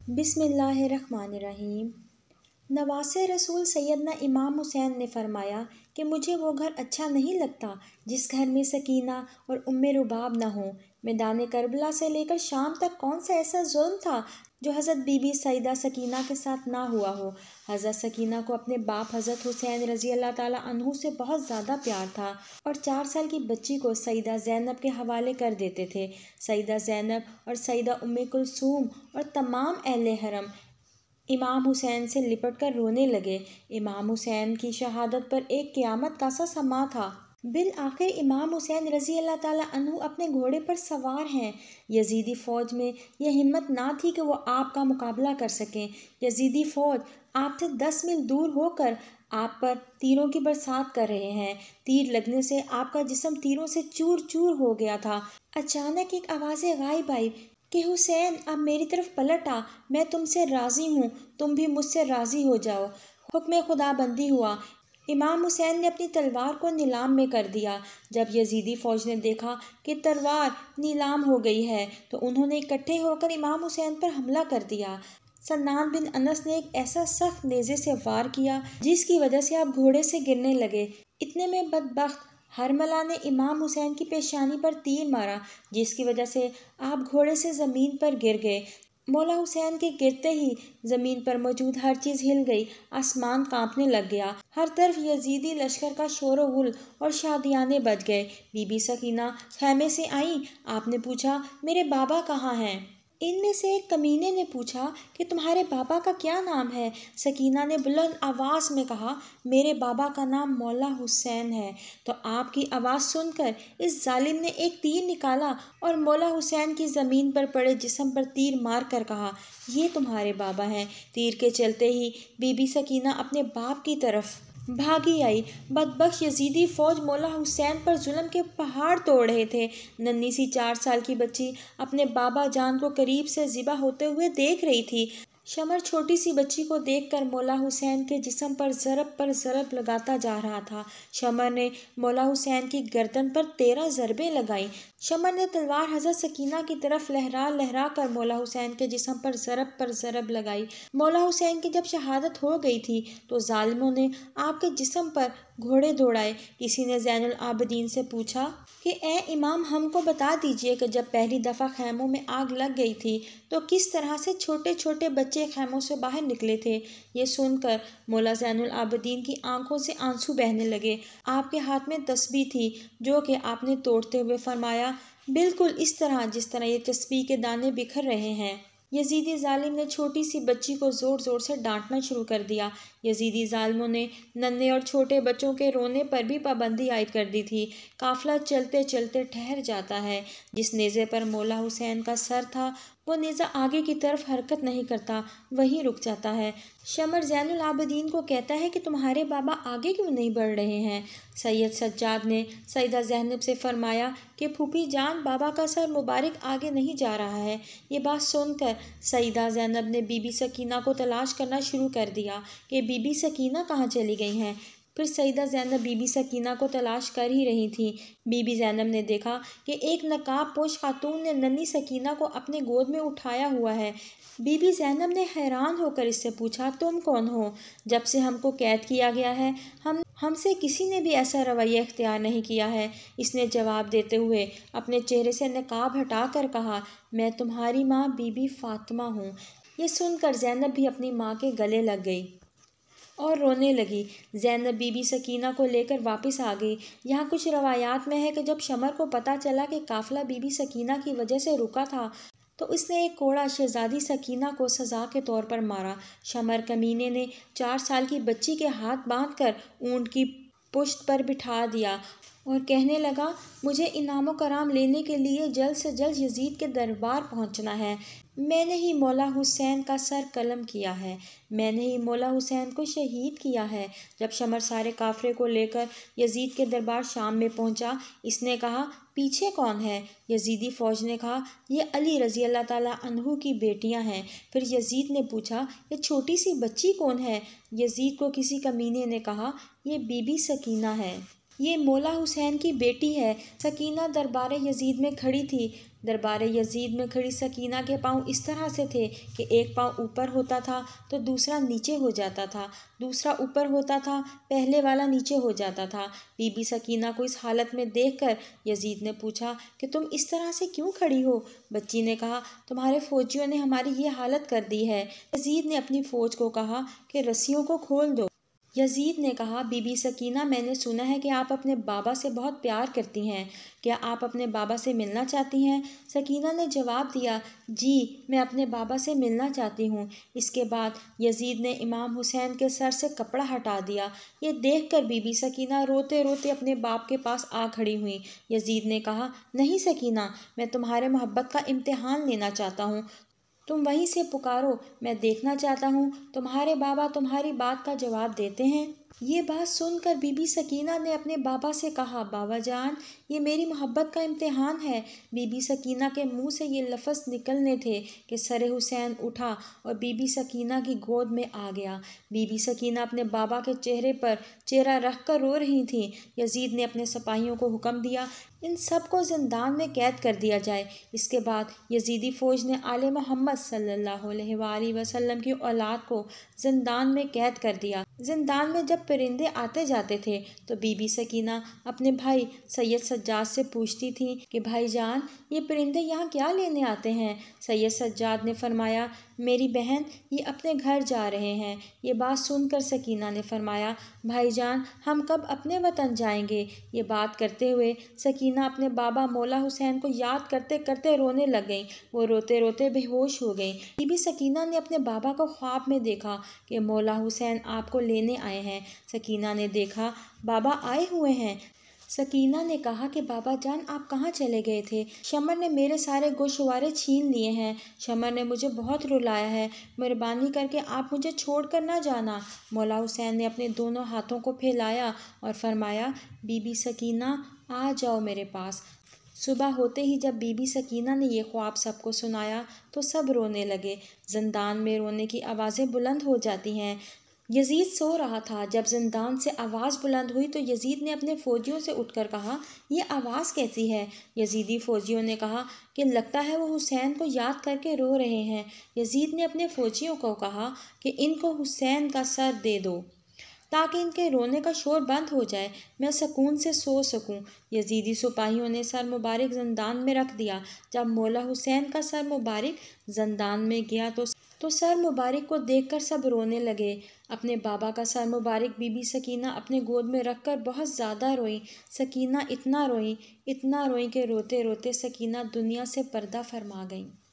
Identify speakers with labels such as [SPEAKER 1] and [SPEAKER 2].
[SPEAKER 1] بسم اللہ الرحمن الرحیم۔ نواسِ رسول سیدنا امام حسین نے فرمایا کہ مجھے وہ گھر اچھا نہیں لگتا جس گھر میں سکینہ اور رباب نہ ہوں۔ میدان کربلا سے لے کر شام تک کون سا ایسا ظلم تھا جو حضرت بی بی سیدہ سکینہ کے ساتھ نہ ہوا ہو۔ حضرت سکینہ کو اپنے باپ حضرت حسین رضی اللہ تعالیٰ عنہ سے بہت زیادہ پیار تھا اور 4 سال کی بچی کو سیدہ زینب کے حوالے کر دیتے تھے۔ سیدہ زینب اور سیدہ کلثوم اور تمام اہل حرم امام حسین سے لپٹ کر رونے لگے۔ امام حسین کی شہادت پر ایک قیامت کا سا سما تھا۔ بالآخر امام حسین رضی اللہ تعالیٰ عنہ اپنے گھوڑے پر سوار ہیں۔ یزیدی فوج میں یہ ہمت نہ تھی کہ وہ آپ کا مقابلہ کر سکیں۔ یزیدی فوج آپ سے 10 میل دور ہو کر آپ پر تیروں کی برسات کر رہے ہیں۔ تیر لگنے سے آپ کا جسم تیروں سے چور چور ہو گیا تھا۔ اچانک ایک آواز غائب آئی کہ حسین اب میری طرف پلٹ آ، میں تم سے راضی ہوں، تم بھی مجھ سے راضی ہو جاؤ۔ حکم خدا بندی ہوا۔ امام حسین نے اپنی تلوار کو نیلام میں کر دیا۔ جب یزیدی فوج نے دیکھا کہ تلوار نیلام ہو گئی ہے تو انہوں نے اکٹھے ہو کر امام حسین پر حملہ کر دیا۔ سنان بن انس نے ایک ایسا سخت نیزے سے وار کیا جس کی وجہ سے آپ گھوڑے سے گرنے لگے۔ اتنے میں بدبخت ہرملہ نے امام حسین کی پیشانی پر تیر مارا جس کی وجہ سے آپ گھوڑے سے زمین پر گر گئے۔ مولا حسین کے گرتے ہی زمین پر موجود ہر چیز ہل گئی، آسمان کانپنے لگ گیا، ہر طرف یزیدی لشکر کا شور و غل اور شادیانے بج گئے۔ بی بی سکینہ خیمے سے آئیں۔ آپ نے پوچھا میرے بابا کہاں ہیں؟ ان میں سے ایک کمینے نے پوچھا کہ تمہارے بابا کا کیا نام ہے؟ سکینہ نے بلند آواز میں کہا میرے بابا کا نام مولا حسین ہے۔ تو آپ کی آواز سن کر اس ظالم نے ایک تیر نکالا اور مولا حسین کی زمین پر پڑے جسم پر تیر مار کر کہا یہ تمہارے بابا ہیں۔ تیر کے چلتے ہی بی بی سکینہ اپنے باپ کی طرف بھاگی آئی۔ بدبخت یزیدی فوج مولا حسین پر ظلم کے پہاڑ توڑ رہے تھے۔ ننھی سی 4 سال کی بچی اپنے بابا جان کو قریب سے ذبح ہوتے ہوئے دیکھ رہی تھی۔ شمر چھوٹی سی بچی کو دیکھ کر مولا حسین کے جسم پر ضرب لگاتا جا رہا تھا۔ شمر نے مولا حسین کی گردن پر 13 ضربیں لگائیں۔ شمر نے تلوار حضرت سکینہ کی طرف لہرا لہرا کر مولا حسین کے جسم پر ضرب لگائی۔ مولا حسین کی جب شہادت ہو گئی تھی تو ظالموں نے آپ کے جسم پر گھوڑے دوڑائے۔ کسی نے زین العابدین سے پوچھا کہ اے امام ہم کو بتا دیجئے کہ جب پہلی دفعہ خیموں میں آگ لگ گئی تھی تو کس طرح سے چھوٹے چھوٹے بچے خیموں سے باہر نکلے تھے؟ یہ سن کر مولا زین العابدین کی آنکھوں سے آنسو بہنے لگے۔ آپ کے ہاتھ میں تسبیح تھی جو کہ آپ نے توڑتے ہوئے فرمایا بالکل اس طرح جس طرح یہ تسبیح کے دانے بکھر رہے ہیں۔ یزیدی ظالم نے چھوٹی سی بچی کو زور زور سے ڈانٹنا شروع کر دیا۔ یزیدی ظالموں نے ننھے اور چھوٹے بچوں کے رونے پر بھی پابندی عائد کر دی تھی۔ قافلہ چلتے چلتے ٹھہر جاتا ہے۔ جس نیزے پر مولا حسین کا سر تھا وہ نیزہ آگے کی طرف حرکت نہیں کرتا، وہیں رک جاتا ہے۔ شمر زین العابدین کو کہتا ہے کہ تمہارے بابا آگے کیوں نہیں بڑھ رہے ہیں؟ سید سجاد نے سیدہ زینب سے فرمایا کہ پھوپھی جان بابا کا سر مبارک آگے نہیں جا رہا ہے۔ یہ بات سن کر سیدہ زینب نے بی بی سکینہ کو تلاش کرنا شروع کر دیا کہ بی بی سکینہ کہاں چلی گئی ہیں۔ پھر سیدہ زینب بی بی سکینہ کو تلاش کر ہی رہی تھیں۔ بی بی زینب نے دیکھا کہ ایک نقاب پوش خاتون نے ننھی سکینہ کو اپنے گود میں اٹھایا ہوا ہے۔ بی بی زینب نے حیران ہو کر اس سے پوچھا تم کون ہو؟ جب سے ہم کو قید کیا گیا ہے ہم سے کسی نے بھی ایسا رویہ اختیار نہیں کیا ہے۔ اس نے جواب دیتے ہوئے اپنے چہرے سے نقاب ہٹا کر کہا میں تمہاری ماں بی بی فاطمہ ہوں۔ یہ سن کر زینب بھی اپنی ماں کے گلے لگ گئی اور رونے لگی۔ زینب بی بی سکینہ کو لے کر واپس آ گئی۔ یہاں کچھ روایات میں ہے کہ جب شمر کو پتہ چلا کہ قافلہ بی بی سکینہ کی وجہ سے رکا تھا تو اس نے ایک کوڑا شہزادی سکینہ کو سزا کے طور پر مارا۔ شمر کمینے نے 4 سال کی بچی کے ہاتھ باندھ کر اونٹ کی پشت پر بٹھا دیا اور کہنے لگا مجھے انعام و کرام لینے کے لیے جلد سے جلد یزید کے دربار پہنچنا ہے۔ میں نے ہی مولا حسین کا سر قلم کیا ہے، میں نے ہی مولا حسین کو شہید کیا ہے۔ جب شمر سارے قافلے کو لے کر یزید کے دربار شام میں پہنچا اس نے کہا پیچھے کون ہے؟ یزیدی فوج نے کہا یہ علی رضی اللہ تعالیٰ عنہ کی بیٹیاں ہیں۔ پھر یزید نے پوچھا یہ چھوٹی سی بچی کون ہے؟ یزید کو کسی کمینے نے کہا یہ بی بی سکینہ ہے۔ یہ مولا حسین کی بیٹی ہے۔ سکینہ دربار یزید میں کھڑی تھی۔ دربار یزید میں کھڑی سکینہ کے پاؤں اس طرح سے تھے کہ ایک پاؤں اوپر ہوتا تھا تو دوسرا نیچے ہو جاتا تھا، دوسرا اوپر ہوتا تھا، پہلے والا نیچے ہو جاتا تھا۔ بی بی سکینہ کو اس حالت میں دیکھ کر یزید نے پوچھا کہ تم اس طرح سے کیوں کھڑی ہو؟ بچی نے کہا تمہارے فوجیوں نے ہماری یہ حالت کر دی ہے۔ یزید نے اپنی فوج کو کہا کہ رسیوں کو کھول دو۔ یزید نے کہا بی بی سکینہ میں نے سنا ہے کہ آپ اپنے بابا سے بہت پیار کرتی ہیں، کیا آپ اپنے بابا سے ملنا چاہتی ہیں؟ سکینہ نے جواب دیا جی میں اپنے بابا سے ملنا چاہتی ہوں۔ اس کے بعد یزید نے امام حسین کے سر سے کپڑا ہٹا دیا۔ یہ دیکھ کر بی بی سکینہ روتے روتے اپنے باپ کے پاس آ کھڑی ہوئی۔ یزید نے کہا نہیں سکینہ، میں تمہارے محبت کا امتحان لینا چاہتا ہوں، تم وہیں سے پکارو، میں دیکھنا چاہتا ہوں تمہارے بابا تمہاری بات کا جواب دیتے ہیں۔ یہ بات سن کر بی بی سکینہ نے اپنے بابا سے کہا بابا جان یہ میری محبت کا امتحان ہے۔ بی بی سکینہ کے منہ سے یہ لفظ نکلنے تھے کہ سر حسین اٹھا اور بی بی سکینہ کی گود میں آ گیا۔ بی بی سکینہ اپنے بابا کے چہرے پر چہرہ رکھ کر رو رہی تھیں۔ یزید نے اپنے سپاہیوں کو حکم دیا ان سب کو زندان میں قید کر دیا جائے۔ اس کے بعد یزیدی فوج نے آل محمد صلی اللہ علیہ وآلہ وسلم کی اولاد کو زندان میں قید کر دیا۔ زندان میں جب پرندے آتے جاتے تھے تو بی بی سکینہ اپنے بھائی سید سجاد سے پوچھتی تھیں کہ بھائی جان یہ پرندے یہاں کیا لینے آتے ہیں؟ سید سجاد نے فرمایا میری بہن یہ اپنے گھر جا رہے ہیں۔ یہ بات سن کر سکینہ نے فرمایا بھائی جان ہم کب اپنے وطن جائیں گے؟ یہ بات کرتے ہوئے سکینہ اپنے بابا مولا حسین کو یاد کرتے کرتے رونے لگ گئیں۔ وہ روتے روتے بے ہوش ہو گئیں۔ بی بی سکینہ نے اپنے بابا کو خواب میں دیکھا کہ مولا حسین آپ کو لینے آئے ہیں۔ سکینہ نے دیکھا بابا آئے ہوئے ہیں۔ سکینہ نے کہا کہ بابا جان آپ کہاں چلے گئے تھے؟ شمر نے میرے سارے گوشوارے چھین لیے ہیں، شمر نے مجھے بہت رلایا ہے، مہربانی کر کے آپ مجھے چھوڑ کر نہ جانا۔ مولا حسین نے اپنے دونوں ہاتھوں کو پھیلایا اور فرمایا بی بی سکینہ آ جاؤ میرے پاس۔ صبح ہوتے ہی جب بی بی سکینہ نے یہ خواب سب کو سنایا تو سب رونے لگے۔ زندان میں رونے کی آوازیں بلند ہو جاتی ہیں۔ یزید سو رہا تھا، جب زندان سے آواز بلند ہوئی تو یزید نے اپنے فوجیوں سے اٹھ کر کہا یہ آواز کیسی ہے؟ یزیدی فوجیوں نے کہا کہ لگتا ہے وہ حسین کو یاد کر کے رو رہے ہیں۔ یزید نے اپنے فوجیوں کو کہا کہ ان کو حسین کا سر دے دو تاکہ ان کے رونے کا شور بند ہو جائے، میں سکون سے سو سکوں۔ یزیدی سپاہیوں نے سر مبارک زندان میں رکھ دیا۔ جب مولا حسین کا سر مبارک زندان میں گیا تو سر مبارک کو دیکھ کر سب رونے لگے۔ اپنے بابا کا سر مبارک بی بی سکینہ اپنے گود میں رکھ کر بہت زیادہ روئیں۔ سکینہ اتنا روئیں کہ روتے روتے سکینہ دنیا سے پردہ فرما گئیں۔